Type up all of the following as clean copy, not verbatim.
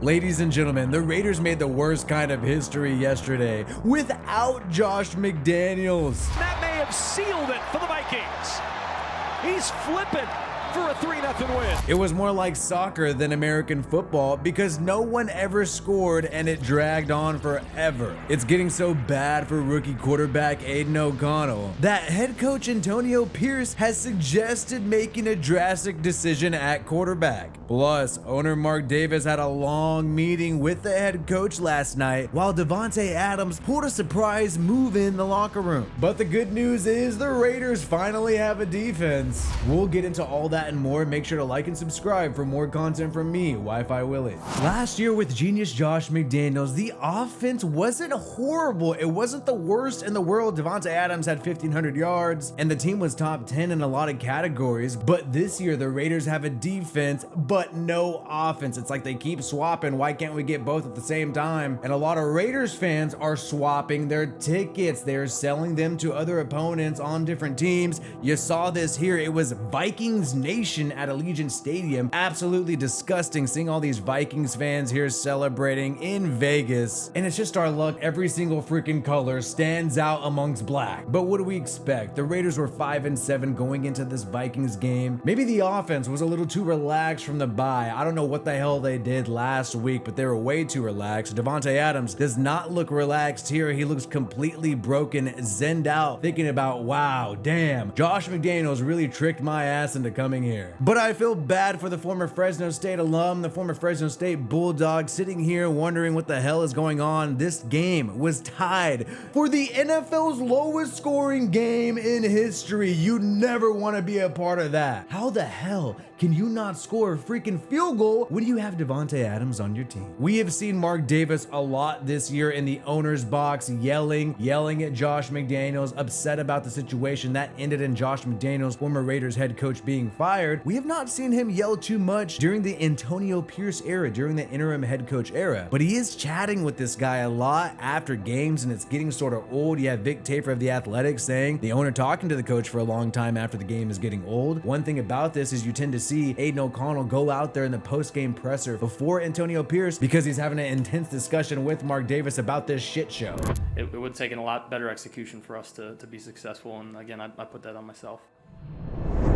Ladies and gentlemen, the Raiders made the worst kind of history yesterday without Josh McDaniels. That may have sealed it for the Vikings. He's flipping for a 3-0 win. It was more like soccer than American football because no one ever scored and it dragged on forever. It's getting so bad for rookie quarterback Aiden O'Connell that head coach Antonio Pierce has suggested making a drastic decision at quarterback. Plus, owner Mark Davis had a long meeting with the head coach last night while Davante Adams pulled a surprise move in the locker room. But the good news is the Raiders finally have a defense. We'll get into all that and more. Make sure to like and subscribe for more content from me, Wi-Fi Willie. Last year with genius Josh McDaniels, the offense wasn't horrible. It wasn't the worst in the world. Davante Adams had 1,500 yards and the team was top 10 in a lot of categories. But this year the Raiders have a defense but no offense. It's like they keep swapping. Why can't we get both at the same time? And a lot of Raiders fans are swapping their tickets. They're selling them to other opponents on different teams. You saw this here. It was Vikings Nation at Allegiant Stadium. Absolutely disgusting seeing all these Vikings fans here celebrating in Vegas. And it's just our luck. Every single freaking color stands out amongst black. But what do we expect? The Raiders were 5-7 going into this Vikings game. Maybe the offense was a little too relaxed from the bye. I don't know what the hell they did last week, but they were way too relaxed. Davante Adams does not look relaxed here. He looks completely broken, zenned out, thinking about, wow, damn, Josh McDaniels really tricked my ass into coming here. But I feel bad for the former Fresno State alum, the former Fresno State Bulldog, sitting here wondering what the hell is going on. This game was tied for the NFL's lowest scoring game in history. You never want to be a part of that. How the hell can you not score a freaking field goal when you have Davante Adams on your team? We have seen Mark Davis a lot this year in the owner's box, yelling at Josh McDaniels, upset about the situation that ended in Josh McDaniels, former Raiders head coach, being fired. We have not seen him yell too much during the Antonio Pierce era, during the interim head coach era, but he is chatting with this guy a lot after games and it's getting sort of old. You have Vic Tafur of The Athletic saying the owner talking to the coach for a long time after the game is getting old. One thing about this is you tend to see Aiden O'Connell go out there in the post-game presser before Antonio Pierce because he's having an intense discussion with Mark Davis about this shit show. It would take a lot better execution for us to be successful, and again, I put that on myself.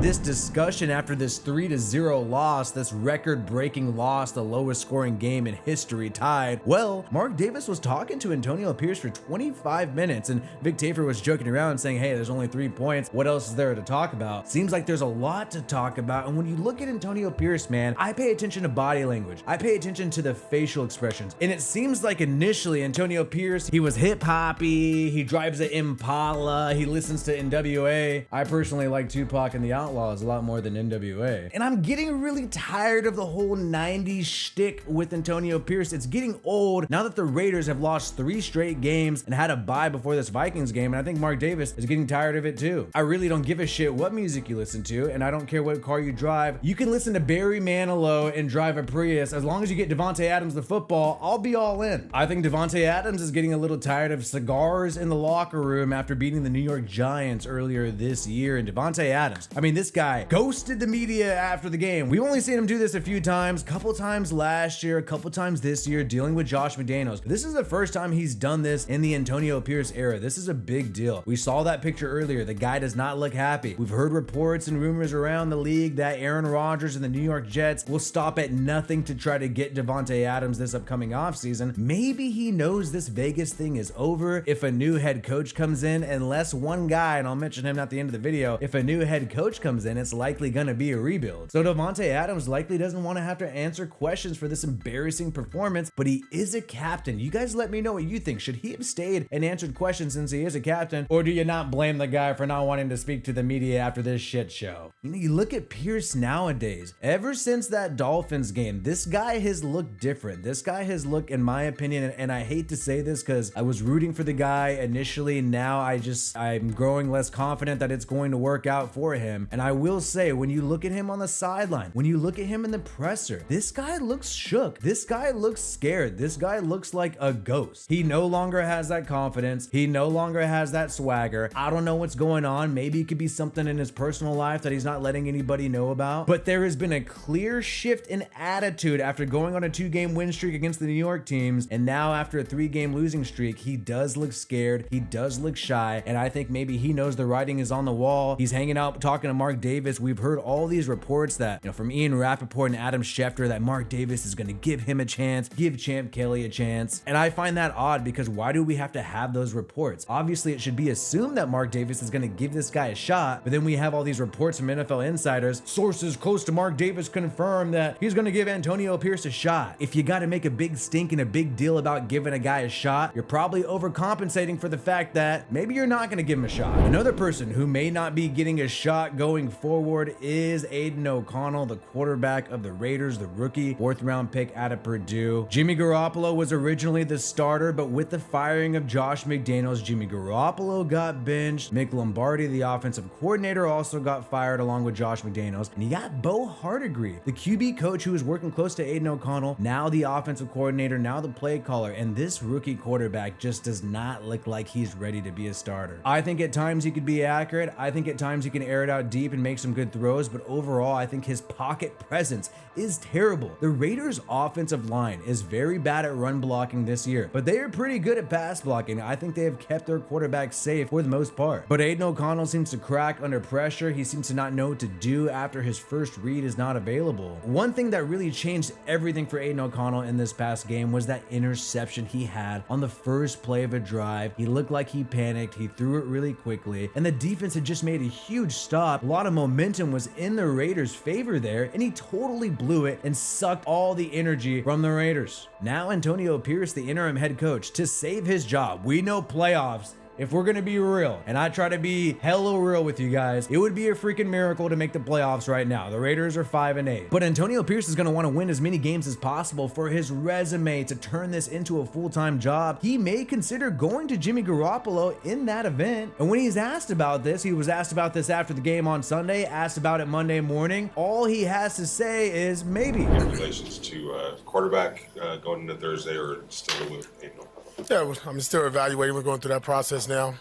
This discussion after this 3-0 loss, this record-breaking loss, the lowest scoring game in history, tied. Well, Mark Davis was talking to Antonio Pierce for 25 minutes and Vic Tafur was joking around saying, hey, there's only 3 points. What else is there to talk about? Seems like there's a lot to talk about. And when you look at Antonio Pierce, man, I pay attention to body language. I pay attention to the facial expressions. And it seems like initially Antonio Pierce, he was hip-hoppy, he drives an Impala, he listens to NWA. I personally like Tupac and the Outlaws a lot more than NWA. And I'm getting really tired of the whole 90s shtick with Antonio Pierce. It's getting old now that the Raiders have lost 3 straight games and had a bye before this Vikings game. And I think Mark Davis is getting tired of it too. I really don't give a shit what music you listen to, and I don't care what car you drive. You can listen to Barry Manilow and drive a Prius. As long as you get Davante Adams the football, I'll be all in. I think Davante Adams is getting a little tired of cigars in the locker room after beating the New York Giants earlier this year. And Davante Adams, I mean, this guy ghosted the media after the game. We've only seen him do this a few times, couple times last year, a couple times this year, dealing with Josh McDaniels. This is the first time he's done this in the Antonio Pierce era. This is a big deal. We saw that picture earlier. The guy does not look happy. We've heard reports and rumors around the league that Aaron Rodgers and the New York Jets will stop at nothing to try to get Davante Adams this upcoming offseason. Maybe he knows this Vegas thing is over if a new head coach comes in, unless one guy, and I'll mention him at the end of the video, if a new head coach comes in, it's likely gonna be a rebuild. So Davante Adams likely doesn't want to have to answer questions for this embarrassing performance, but he is a captain. You guys let me know what you think. Should he have stayed and answered questions since he is a captain, or do you not blame the guy for not wanting to speak to the media after this shit show? You know, you look at Pierce nowadays, ever since that Dolphins game, this guy has looked different. This guy has looked, in my opinion, and I hate to say this because I was rooting for the guy initially, now I'm growing less confident that it's going to work out for him. And And I will say, when you look at him on the sideline, when you look at him in the presser, this guy looks shook. This guy looks scared. This guy looks like a ghost. He no longer has that confidence. He no longer has that swagger. I don't know what's going on. Maybe it could be something in his personal life that he's not letting anybody know about. But there has been a clear shift in attitude after going on a 2-game win streak against the New York teams. And now after a 3-game losing streak, he does look scared. He does look shy. And I think maybe he knows the writing is on the wall. He's hanging out talking to Mark Davis. We've heard all these reports that, from Ian Rappaport and Adam Schefter, that Mark Davis is going to give him a chance, give Champ Kelly a chance. And I find that odd, because why do we have to have those reports? Obviously, it should be assumed that Mark Davis is going to give this guy a shot, but then we have all these reports from NFL insiders. Sources close to Mark Davis confirm that he's going to give Antonio Pierce a shot. If you got to make a big stink and a big deal about giving a guy a shot, you're probably overcompensating for the fact that maybe you're not going to give him a shot. Another person who may not be getting a shot going forward is Aiden O'Connell, the quarterback of the Raiders, the rookie 4th-round pick out of Purdue. Jimmy Garoppolo was originally the starter, but with the firing of Josh McDaniels, Jimmy Garoppolo got benched. Mick Lombardi, the offensive coordinator, also got fired along with Josh McDaniels. And you got Bo Hardegree, the QB coach who was working close to Aiden O'Connell, now the offensive coordinator, now the play caller. And this rookie quarterback just does not look like he's ready to be a starter. I think at times he could be accurate. I think at times he can air it out deep and make some good throws, but overall, I think his pocket presence is terrible. The Raiders' offensive line is very bad at run blocking this year, but they are pretty good at pass blocking. I think they have kept their quarterback safe for the most part. But Aiden O'Connell seems to crack under pressure. He seems to not know what to do after his first read is not available. One thing that really changed everything for Aiden O'Connell in this past game was that interception he had on the first play of a drive. He looked like he panicked. He threw it really quickly, and the defense had just made a huge stop. A lot of momentum was in the Raiders' favor there, and he totally blew it and sucked all the energy from the Raiders. Now Antonio Pierce, the interim head coach, to save his job. We know playoffs, if we're gonna be real, and I try to be hella real with you guys, it would be a freaking miracle to make the playoffs right now. The Raiders are 5-8. But Antonio Pierce is gonna wanna win as many games as possible for his resume to turn this into a full-time job. He may consider going to Jimmy Garoppolo in that event. And when he's asked about this, he was asked about this after the game on Sunday, asked about it Monday morning, all he has to say is maybe. Congratulations to quarterback going into Thursday, or still with Aiden. Yeah, I'm still evaluating. We're going through that process now.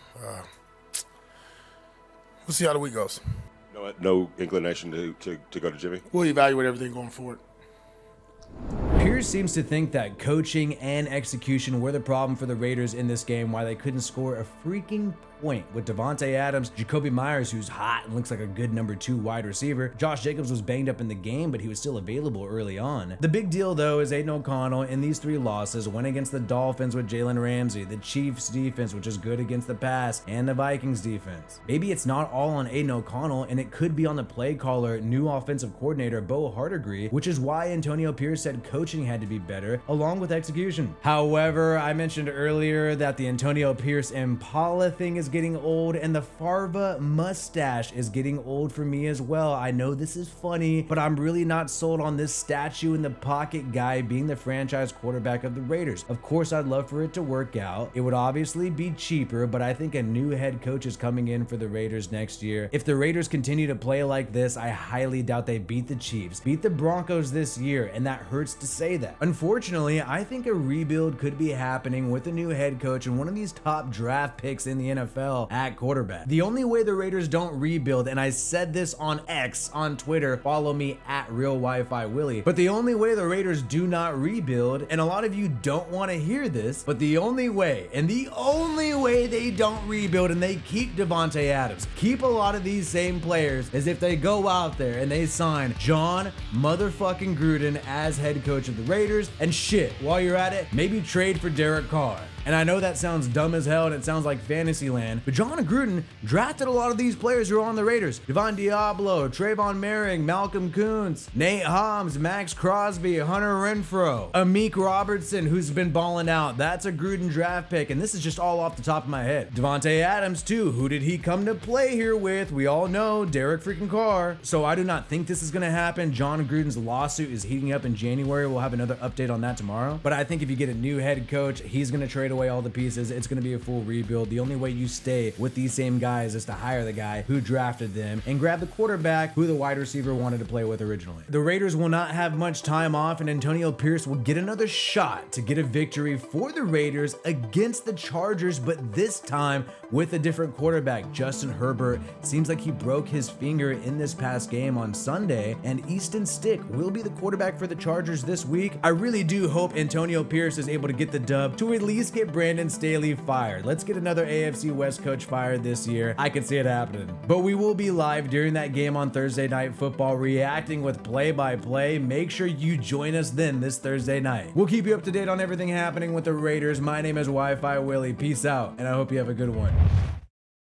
We'll see how the week goes. No inclination to go to Jimmy? We'll evaluate everything going forward. Pierce seems to think that coaching and execution were the problem for the Raiders in this game, why they couldn't score a freaking point with Davante Adams, Jacoby Myers, who's hot and looks like a good number 2 wide receiver. Josh Jacobs was banged up in the game, but he was still available early on. The big deal, though, is Aiden O'Connell in these 3 losses went against the Dolphins with Jalen Ramsey, the Chiefs defense, which is good against the pass, and the Vikings defense. Maybe it's not all on Aiden O'Connell, and it could be on the play caller, new offensive coordinator, Bo Hardegree, which is why Antonio Pierce said coaching had to be better, along with execution. However, I mentioned earlier that the Antonio Pierce Impala thing is getting old, and the Farva mustache is getting old for me as well. I know this is funny, but I'm really not sold on this statue in the pocket guy being the franchise quarterback of the Raiders. Of course, I'd love for it to work out. It would obviously be cheaper, but I think a new head coach is coming in for the Raiders next year. If the Raiders continue to play like this, I highly doubt they beat the Chiefs, beat the Broncos this year, and that hurts to say that. Unfortunately, I think a rebuild could be happening with a new head coach and one of these top draft picks in the NFL at quarterback. The only way the Raiders don't rebuild, and I said this on X, on Twitter, follow me at Real Wi-Fi Willie, but the only way the Raiders do not rebuild, and a lot of you don't want to hear this, but the only way, and the only way they don't rebuild and they keep Davante Adams, keep a lot of these same players, is if they go out there and they sign John motherfucking Gruden as head coach of the Raiders, and shit, while you're at it, maybe trade for Derek Carr. And I know that sounds dumb as hell and it sounds like fantasy land, but John Gruden drafted a lot of these players who are on the Raiders. Devon Diablo, Trayvon Merring, Malcolm Kuntz, Nate Hobbs, Max Crosby, Hunter Renfrow, Amik Robertson, who's been balling out. That's a Gruden draft pick, and this is just all off the top of my head. Davante Adams too. Who did he come to play here with? We all know Derek freaking Carr. So I do not think this is going to happen. John Gruden's lawsuit is heating up in January. We'll have another update on that tomorrow. But I think if you get a new head coach, he's going to trade trade away all the pieces. It's going to be a full rebuild. The only way you stay with these same guys is to hire the guy who drafted them and grab the quarterback who the wide receiver wanted to play with originally. The Raiders will not have much time off, and Antonio Pierce will get another shot to get a victory for the Raiders against the Chargers, but this time with a different quarterback. Justin Herbert seems like he broke his finger in this past game on Sunday, and Easton Stick will be the quarterback for the Chargers this week. I really do hope Antonio Pierce is able to get the dub to at least get Brandon Staley fired. Let's get another AFC West coach fired this year. I can see it happening. But we will be live during that game on Thursday Night Football, reacting with play-by-play. Make sure you join us then this Thursday night. We'll keep you up to date on everything happening with the Raiders. My name is Wi-Fi Willie. Peace out, and I hope you have a good one.